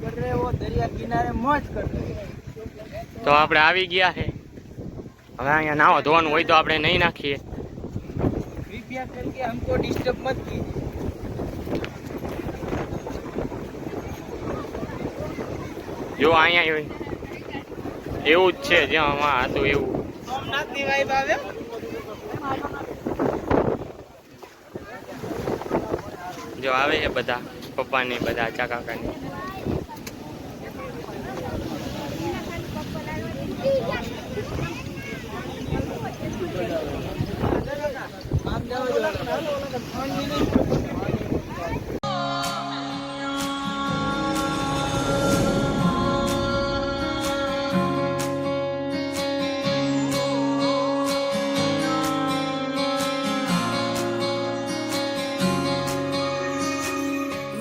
कर रहे हो, दरिया किनारे मौज कर रहे हो। તો આપણે આવી ગયા છે હવે અહીંયા નાવા ધોવાનું હોય તો આપણે નહીં નાખીએ कृपया करके हमको डिस्टर्ब मत कीजिए। જો અહીંયા એવું જ છે જ્યાં હતું એવું સોમનાથ ની વાઇબ આવે। જો આવે છે બધા પપ્પાની બધા ચાકાકાની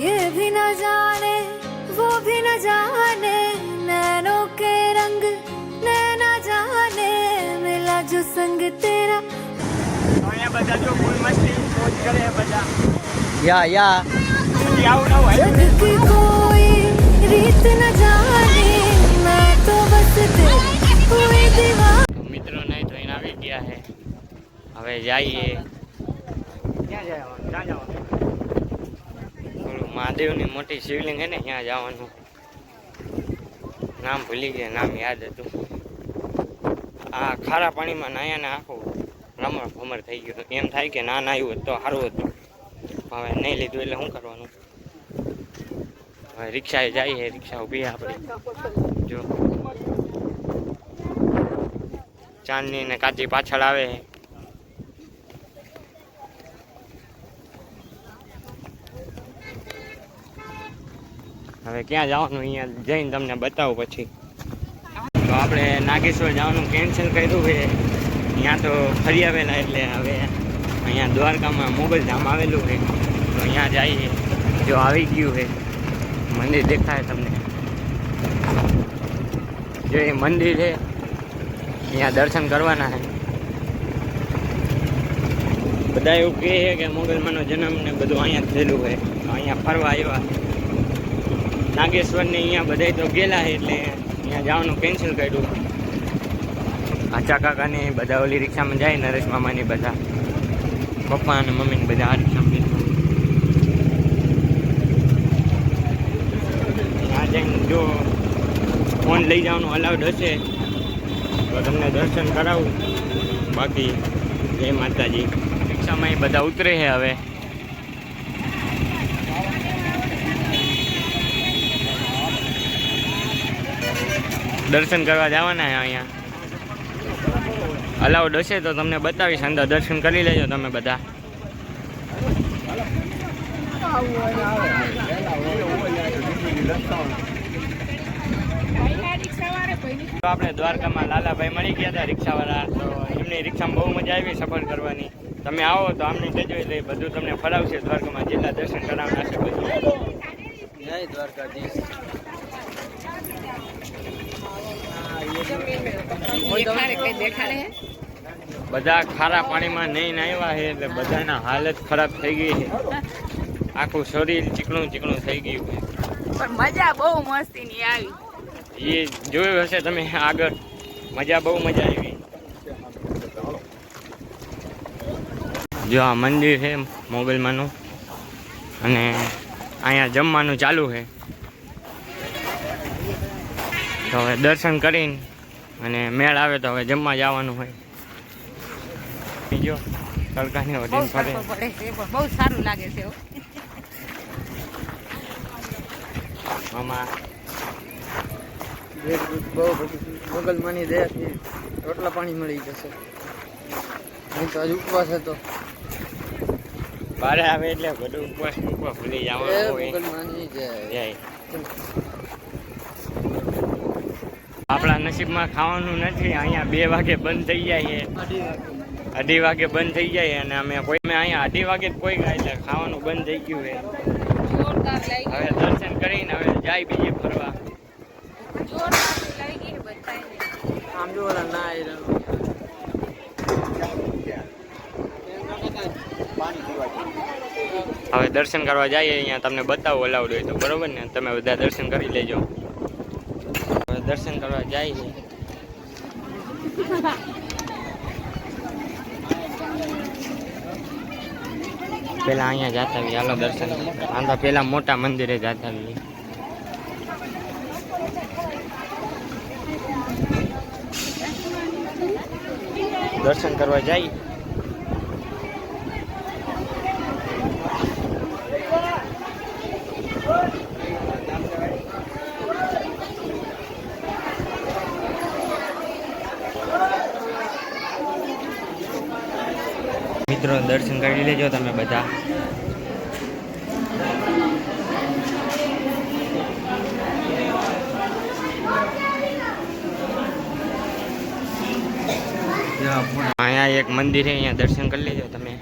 ये भी न जाने वो भी न जाने नैनों के रंग नैना जाने मिला जो संग तेरा। અહીંયા બધા જો કોઈ મસ્તી મોજ કરે બધા या આવું ન હોય जग की कोई रीत न जाने मैं तो बस तेरी हुई दीवार। મિત્રો નહીં ધોઈને આવી ગયા છે હવે જઈએ ક્યાં જવાનું? ઓલું મહાદેવની મોટી શિવલિંગ છે ને ત્યાં જવાનું નામ ભૂલી ગયા નામ યાદ હતું આ ખારા પાણીમાં નાયા ને આખું રમણ ભમર થઈ ગયું એમ થાય કે ના નાયું હોત તો સારું હતું હવે નહીં લીધું એટલે શું કરવાનું હવે રિક્ષાએ જઈએ રિક્ષા ઊભી આપણે જો ચાંદની ને કાચી પાછળ આવે હવે ક્યાં જવાનું અહીંયા જઈને તમને બતાવું પછી તો આપણે નાગેશ્વર જવાનું કેન્સલ કર્યું છે ત્યાં તો ફરી આવેલા એટલે હવે અહીંયા દ્વારકામાં મોગલ ધામ આવેલું છે તો અહીંયા જઈએ જો આવી ગયું છે મંદિર દેખાય તમને જો એ મંદિર છે અહીંયા દર્શન કરવાના છે બધા એવું કહે છે કે મોગલમાંનો જન્મ ને બધું અહીંયા થયેલું છે અહીંયા ફરવા આવ્યા નાગેશ્વર ને અહીંયા બધા તો ગયેલા છે એટલે અહીંયા જવાનું કેન્સલ કર્યું આચા કાકા ને બધા ઓલી રિક્ષામાં જાય નરેશ મામા ને બધા પપ્પા અને મમ્મી ને બધા આ રિક્ષામાં ત્યાં જઈને જો ફોન લઈ જવાનું અલાઉડ હશે તો તમને દર્શન કરાવું બાકી જય માતાજી રિક્ષામાં એ બધા ઉતરે છે હવે દર્શન કરવા જવાના છે અહીંયા અલાઉડ હશે તો તમને બતાવીશ અંદર દર્શન કરી લેજો તમે બધા તો આપણે દ્વારકામાં લાલાભાઈ મળી ગયા હતા રિક્ષાવાળા તો એમની રિક્ષામાં બહુ મજા આવી સફર કરવાની તમે આવો તો આમને કહેજો એટલે બધું તમને ફરાવશે દ્વારકામાં જેટલા દર્શન કરાવના છે બધું જય દ્વારકાધીશ। બધા ખારા પાણીમાં નહીં આવ્યા છે એટલે બધાના હાલત ખરાબ થઈ ગઈ છે આખું શરીર ચીકણું ચીકણું થઈ ગયું છે પણ મજા બહુ મસ્તી ની આવી એ જોયું હશે તમે આગળ મજા બહુ મજા આવી જો આ મંદિર છે મોગલમાંનું અને અહીંયા જમવાનું ચાલુ છે તો હવે દર્શન કરીને અને મેળ આવે તો હવે જમવા જવાનું હોય બીજો તડકાની વટીને ફરે બહુ સારું લાગે છે આમાં બહુ મોગલમાંની દયાથી રોટલા પાણી મળી જશે નહીં તો હજુ ઉપવાસ હતો બારે આવે એટલે બધું ઉપવાસ ભૂલી જવાનું હોય મોગલમાંની જય। આપણા નસીબમાં ખાવાનું નથી અહીંયા 2 વાગે બંધ થઈ જાય છે 2:30 વાગે બંધ થઈ જાય અને અમે અહીંયા 2:30 વાગે કોઈ ગયા એટલે ખાવાનું બંધ થઈ ગયું છે હવે દર્શન કરીને હવે જાય બીજે ફરવા આમ જો ઓલા ના આવી રહ્યો પાણી પીવા હવે દર્શન કરવા જઈએ, અહીંયા તમને બતાવો અલાઉડ હોય તો, બરોબર ને? તમે બધા દર્શન કરી લેજો. હવે દર્શન કરવા જઈએ. પેલા અહીંયા જતા આવીએ, હાલો દર્શન. આંધા પેલા મોટા મંદિરે જતા આવીએ. દર્શન કરવા જઈએ. મિત્રો દર્શન કરી લેજો તમે બધા. અહીંયા એક મંદિર છે, અહીંયા દર્શન કરી લેજો તમે.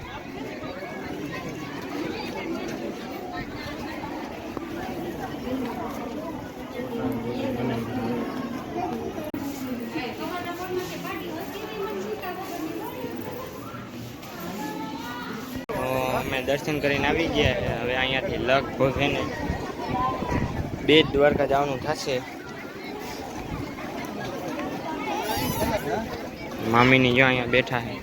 અમે દર્શન કરીને આવી ગયા છે. હવે અહીંયાથી લગભગ છે ને બેટ દ્વારકા જવાનું થશે. મામીની જો અહીંયા બેઠા છે.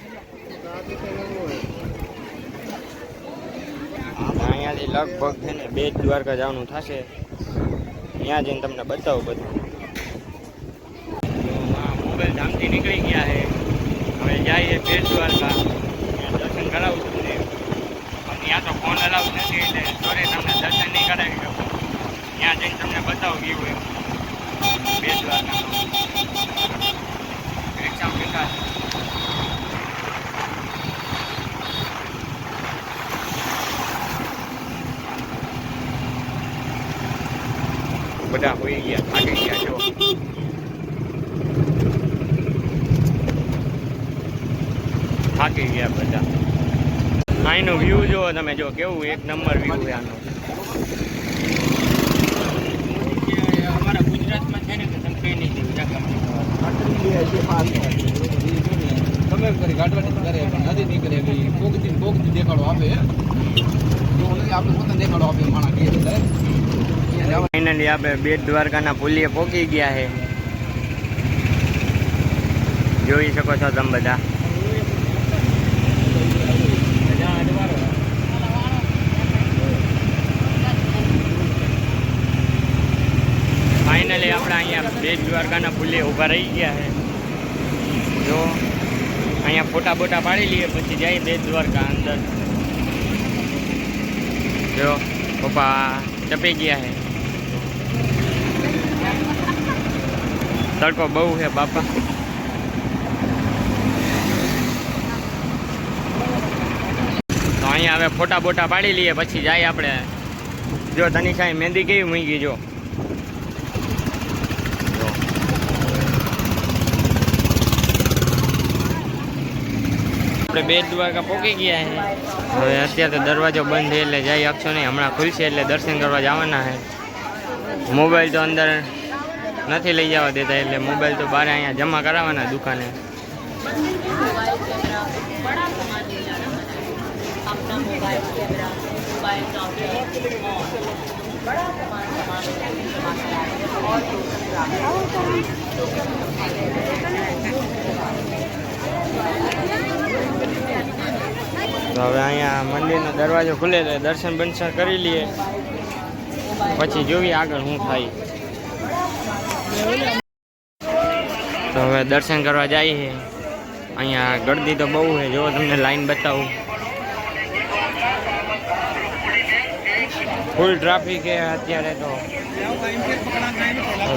અહીંયાથી લગભગ છે ને બેટ દ્વારકા જવાનું થશે. ત્યાં જઈને તમને બતાવું બધું. મોબાઈલ ધામથી નીકળી ગયા છે. હવે જઈએ બેટ દ્વારકા, દર્શન કરાવું તમને. ત્યાં તો ફોન અલાઉડ નથી એટલે સોરી તમને દર્શન નહીં કરાવી શકું. ત્યાં જઈને તમને બતાવું કેવું એમ બેટ દ્વારકા. રિક્ષા બેઠા બધા હોઈ ગયા, થાકી ગયા. જો થાકી ગયા બધા. અહીંનો વ્યૂ જુઓ તમે, જો કેવું એક નંબર વ્યૂ છે આનો. અમારા ગુજરાતમાં છે ને તમે કઈ નહીં તમે કરી ગાડવાની કરે પણ નથી નહીં કરે. પોગથી દેખાડો આપે, આપણે પોતાને દેખાડો આપે માણા કે. ફાઇનલી આપણે બેટ દ્વારકાના પુલીએ પહોંચી ગયા છે. જોઈ શકો છો તમે બધા. ફાઇનલી આપણે અહીંયા બેટ દ્વારકાના પુલીએ ઊભા રહી ગયા છે. જો અહીંયા ફોટા બોટા પાડી લઈએ પછી જઈએ બેટ દ્વારકા અંદર. જો પપ્પા ચપી ગયા છે. તડકો બહુ છે બાપા. તો અહીંયા હવે ફોટા બોટા પાડી લઈએ પછી જાય આપણે. જો તનિષાએ મહેંદી કેવી મૂકી જો. આપણે બેટ દ્વારકા પહોંચી ગયા છે. હવે અત્યારે તો દરવાજો બંધ છે એટલે જઈ આપશો નહીં. હમણાં ખુલશે એટલે દર્શન કરવા જવાના છે. મોબાઈલ તો અંદર નથી લઈ જવા દેતા એટલે મોબાઈલ તો બહાર અહીંયા જમા કરાવવાના દુકાને. તો હવે અહીંયા મંદિરનો દરવાજો ખુલે એટલે દર્શન બંશન કરી લઈએ પછી જોઈએ આગળ શું થાય. તો હવે દર્શન કરવા જઈએ છે. અહીંયા ગળદી તો બહુ છે, જો તમને લાઈન બતાવું. ફૂલ ટ્રાફિક છે અત્યારે. તો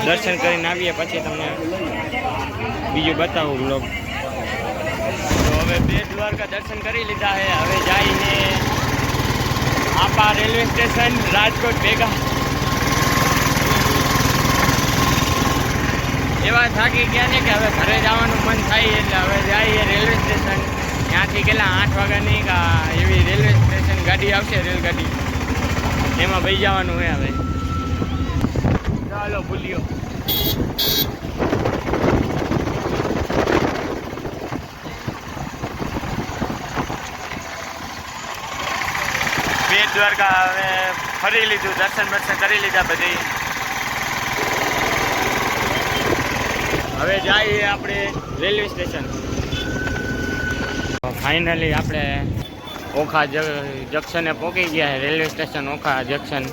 દર્શન કરીને આવીએ પછી તમને બીજું બતાવું બ્લોગ. તો હવે બેટ દ્વારકા દર્શન કરી લીધા છે. હવે જઈને આપા રેલવે સ્ટેશન રાજકોટ ભેગા. એવા થાકી ગયા ને કે હવે ઘરે જવાનું મન થાય એટલે હવે જઈએ રેલવે સ્ટેશન. ત્યાંથી કેટલા 8 વાગ્યાની એવી રેલવે સ્ટેશન ગાડી આવશે, રેલગાડી, એમાં ભાઈ જવાનું હોય. હવે ચાલો ભૂલ્યો. બેટ દ્વારકા હવે ફરી લીધું, દર્શન બર્શન કરી લીધા બધી. હવે જઈએ આપણે રેલવે સ્ટેશન. ફાઇનલી આપણે ઓખા જંક્શને પહોંચી ગયા. Railway station Okha junction.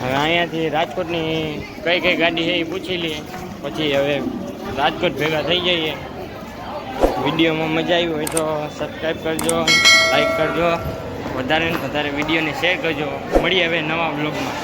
હવે અહીંયાથી રાજકોટની કઈ કઈ ગાડી છે એ પૂછી લઈએ, પછી હવે રાજકોટ ભેગા થઈ જઈએ. વિડીયોમાં મજા આવી હોય તો સબસ્ક્રાઈબ કરજો, લાઈક કરજો, વધારે ને વધારે વિડીયોને શેર કરજો. મળીએ હવે નવા બ્લોગમાં.